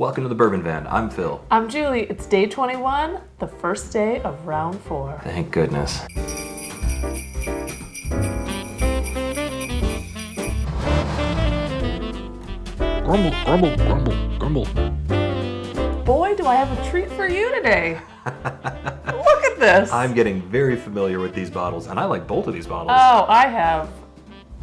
Welcome to the Bourbon Van. I'm Phil. I'm Julie. It's day 21, the first day of round 4. Thank goodness. Grumble, grumble, grumble, grumble. Boy, do I have a treat for you today. Look at this. I'm getting very familiar with these bottles, and I like both of these bottles. Oh, I have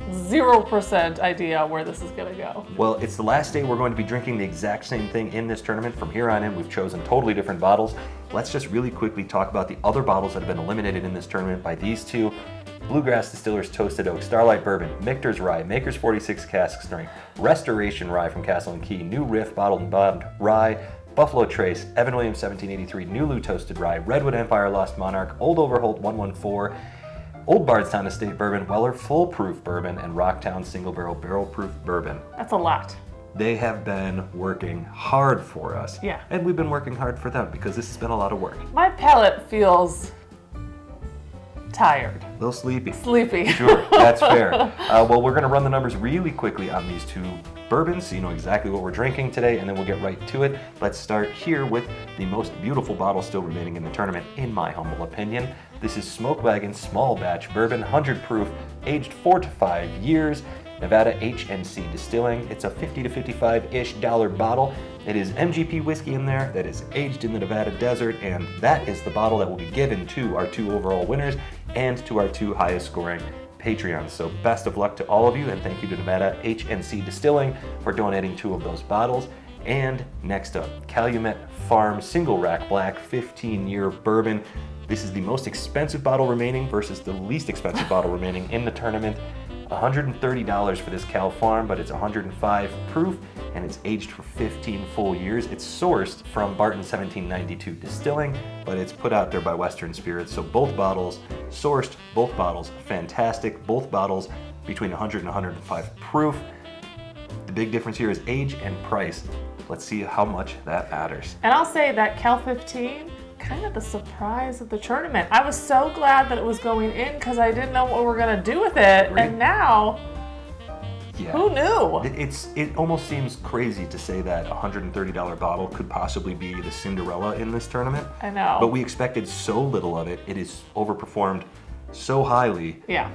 0% idea where this is going to go. Well, it's the last day we're going to be drinking the exact same thing in this tournament. From here on in, we've chosen totally different bottles. Let's just really quickly talk about the other bottles that have been eliminated in this tournament by these two. Bluegrass Distillers Toasted Oak, Starlight Bourbon, Michter's Rye, Maker's 46 Cask Strength, Restoration Rye from Castle and Key, New Riff Bottled and Bond Rye, Buffalo Trace, Evan Williams 1783, Nulu Toasted Rye, Redwood Empire Lost Monarch, Old Overholt 114, Old Bardstown Estate Bourbon, Weller Full Proof Bourbon, and Rocktown Single Barrel Barrel Proof Bourbon. That's a lot. They have been working hard for us. Yeah. And we've been working hard for them because this has been a lot of work. My palate feels tired. A little sleepy. Sleepy. Sure, that's fair. Well, we're going to run the numbers really quickly on these two bourbons so you know exactly what we're drinking today, and then we'll get right to it. Let's start here with the most beautiful bottle still remaining in the tournament, in my humble opinion. This is Smoke Wagon Small Batch Bourbon, 100 proof, aged 4 to 5 years, Nevada HNC Distilling. It's a $50 to $55-ish bottle. It is MGP whiskey in there that is aged in the Nevada desert, and that is the bottle that will be given to our 2 overall winners and to our 2 highest scoring Patreons. So best of luck to all of you, and thank you to Nevada HNC Distilling for donating 2 of those bottles. And next up, Calumet Farm Single Rack Black 15-year bourbon. This is the most expensive bottle remaining versus the least expensive bottle remaining in the tournament. $130 for this Cal Farm, but it's 105 proof and it's aged for 15 full years. It's sourced from Barton 1792 Distilling, but it's put out there by Western Spirits. So both bottles sourced, both bottles fantastic, both bottles between 100 and 105 proof. The big difference here is age and price. Let's see how much that matters. And I'll say that Cal 15, kind of the surprise of the tournament. I was so glad that it was going in because I didn't know what we were going to do with it. Right. And now, Yeah. who knew? It almost seems crazy to say that a $130 bottle could possibly be the Cinderella in this tournament. I know. But we expected so little of it. It is overperformed so highly. Yeah.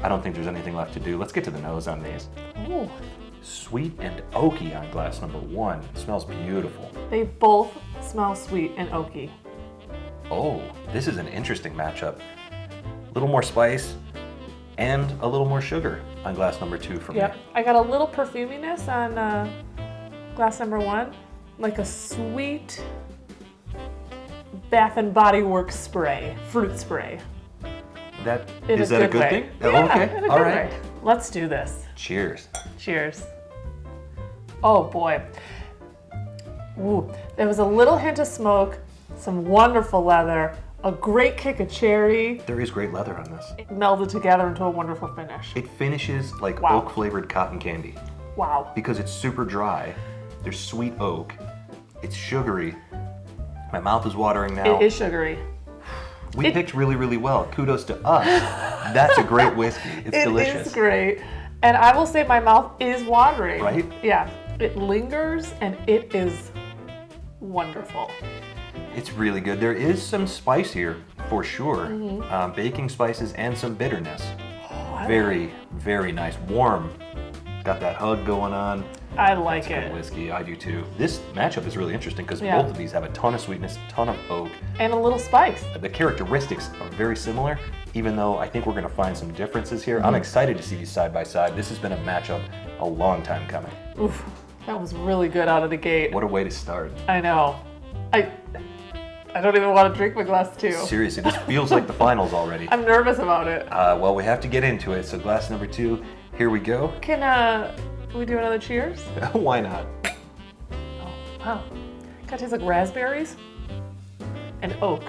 I don't think there's anything left to do. Let's get to the nose on these. Ooh. Sweet and oaky on glass number 1. It smells beautiful. They both smell sweet and oaky. Oh, this is an interesting matchup. A little more spice and a little more sugar on glass number 2 for me. Yep. I got a little perfuminess on glass number 1, like a sweet Bath and Body Works spray, fruit spray. Is that a good way. thing? Yeah, Oh, okay. in a All good right. way. Let's do this. Cheers. Cheers. Oh boy. Ooh, there was a little hint of smoke, some wonderful leather, a great kick of cherry. There is great leather on this. It melded together into a wonderful finish. It finishes like Wow. oak flavored cotton candy Wow. because it's super dry. There's sweet oak. It's sugary. My mouth is watering now. It is sugary. We picked really, really well. Kudos to us. That's a great whiskey. It's delicious. It is great. And I will say my mouth is watering. Right? Yeah. It lingers and it is wonderful. It's really good. There is some spice here for sure. Mm-hmm. Baking spices and some bitterness. Oh, Very, very nice. Warm. Got that hug going on. I like Good it. whiskey. I do too. This matchup is really interesting because Yeah. both of these have a ton of sweetness, ton of oak. And a little spice. The characteristics are very similar, even though I think we're going to find some differences here. Mm-hmm. I'm excited to see these side by side. This has been a matchup a long time coming. Oof. That was really good out of the gate. What a way to start. I know. I don't even want to drink my glass 2. Seriously, this feels like the finals already. I'm nervous about it. Well, we have to get into it. So glass number 2, here we go. Can we do another cheers? Why not? Oh, wow. Kind of tastes like raspberries and oak.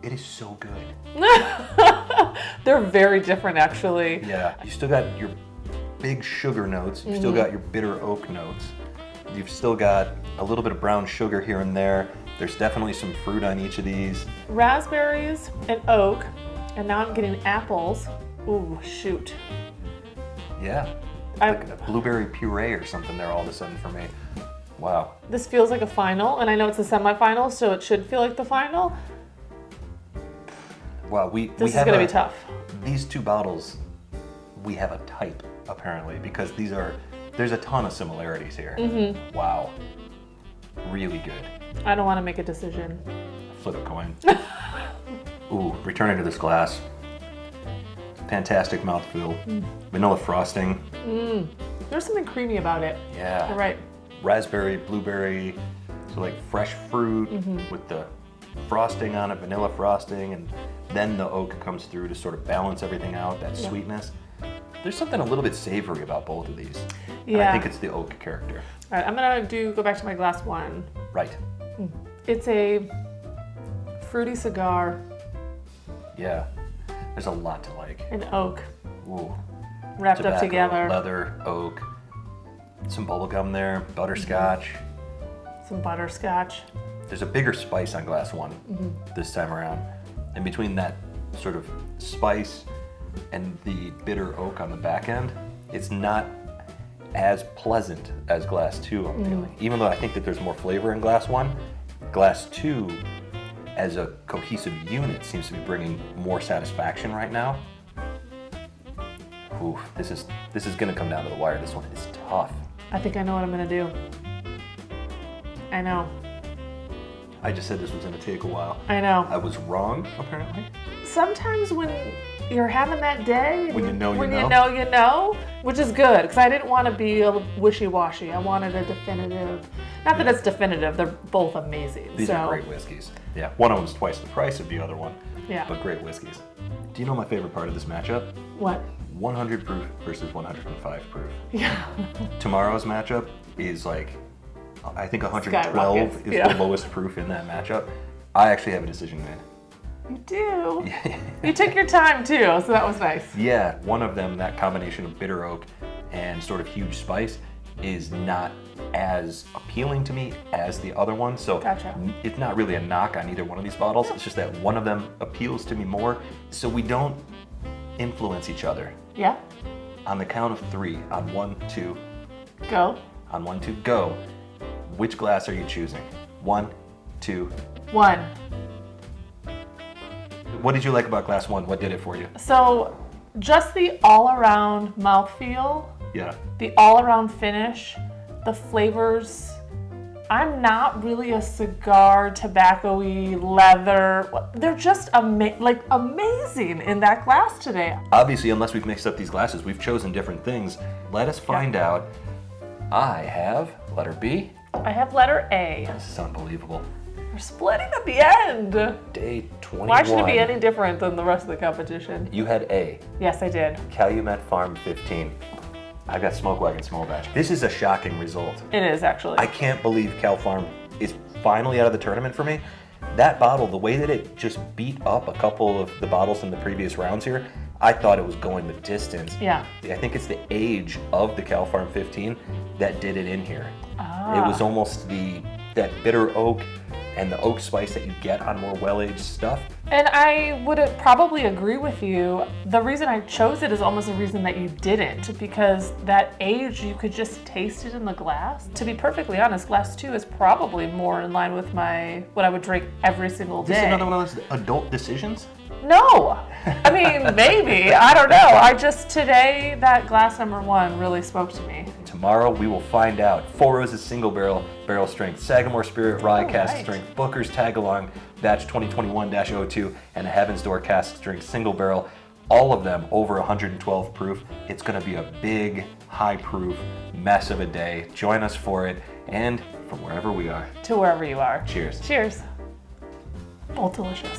It is so good. They're very different, actually. Yeah, you still got your big sugar notes. You've still got your bitter oak notes. You've still got a little bit of brown sugar here and there. There's definitely some fruit on each of these. Raspberries and oak, and now I'm getting apples. Ooh, shoot. Yeah, Like blueberry puree or something there all of a sudden for me. Wow. This feels like a final, and I know it's a semifinal, so it should feel like the final. Wow, This is gonna be tough. These two bottles, we have a type apparently because there's a ton of similarities here. Wow. Really good. I don't want to make a decision. Flip a coin. Ooh, returning to this glass. Fantastic mouthfeel. Vanilla frosting. There's something creamy about it. Yeah. You're right. Raspberry, blueberry, so like fresh fruit with the frosting on it, vanilla frosting, and then the oak comes through to sort of balance everything out, that sweetness. There's something a little bit savory about both of these. And I think it's the oak character. All right, I'm gonna go back to my glass one. Right. It's a fruity cigar, Yeah. There's a lot to like. an oak, Ooh. wrapped Tobacco, up together. leather, oak, some bubble gum there, butterscotch. Some butterscotch. There's a bigger spice on glass one this time around. And between that sort of spice and the bitter oak on the back end, it's not as pleasant as glass two, I'm feeling. Even though I think that there's more flavor in glass one, glass two as a cohesive unit seems to be bringing more satisfaction right now. Ooh, this is gonna come down to the wire. This one is tough. I think I know what I'm gonna do. I know. I just said this was gonna take a while. I know. I was wrong, apparently. Sometimes when you're having that day, When you know, you when know. you know, which is good because I didn't want to be a wishy-washy. I wanted a definitive. Not that it's definitive; they're both amazing. These are great whiskeys. Yeah, one of them's twice the price of the other one. Yeah. But great whiskeys. Do you know my favorite part of this matchup? What? 100 proof versus 105 proof. Yeah. Tomorrow's matchup is like, I think 112 Skyrockets, is yeah. the lowest proof in that matchup. I actually have a decision made. You do. You took your time too, so that was nice. Yeah, one of them, that combination of bitter oak and sort of huge spice, is not as appealing to me as the other one. So Gotcha. it's not really a knock on either one of these bottles. It's just that one of them appeals to me more. So we don't influence each other. Yeah. On the count of three, on 1, 2, Go. on 1, 2, go. Which glass are you choosing? 1, 2. 1. What did you like about glass one? What did it for you? So, just the all-around mouthfeel, Yeah. the all-around finish, the flavors. I'm not really a cigar, tobacco-y, leather. They're just amazing in that glass today. Obviously, unless we've mixed up these glasses, we've chosen different things. Let us find out. I have letter B. I have letter A. This is unbelievable. We're splitting at the end. Day 21. Why should it be any different than the rest of the competition? You had A. Yes, I did. Calumet Farm 15. I got Smoke Wagon Small Batch. This is a shocking result. It is, actually. I can't believe Cal Farm is finally out of the tournament for me. That bottle, the way that it just beat up a couple of the bottles in the previous rounds here, I thought it was going the distance. Yeah. I think it's the age of the Cal Farm 15 that did it in here. Ah. It was almost that bitter oak and the oak spice that you get on more well-aged stuff. And I would probably agree with you. The reason I chose it is almost the reason that you didn't, because that age, you could just taste it in the glass. To be perfectly honest, glass 2 is probably more in line with what I would drink every single day. Is this another one of those adult decisions? No. I mean, maybe. I don't know. Today, that glass number 1 really spoke to me. Tomorrow we will find out. Four Roses Single Barrel Strength, Sagamore Spirit Rye Cask right. Strength, Booker's Tagalong Batch 2021-02, and a Heaven's Door Cask Strength Single Barrel. All of them over 112 proof. It's going to be a big, high proof mess of a day. Join us for it, and from wherever we are. To wherever you are. Cheers. Cheers. Both delicious.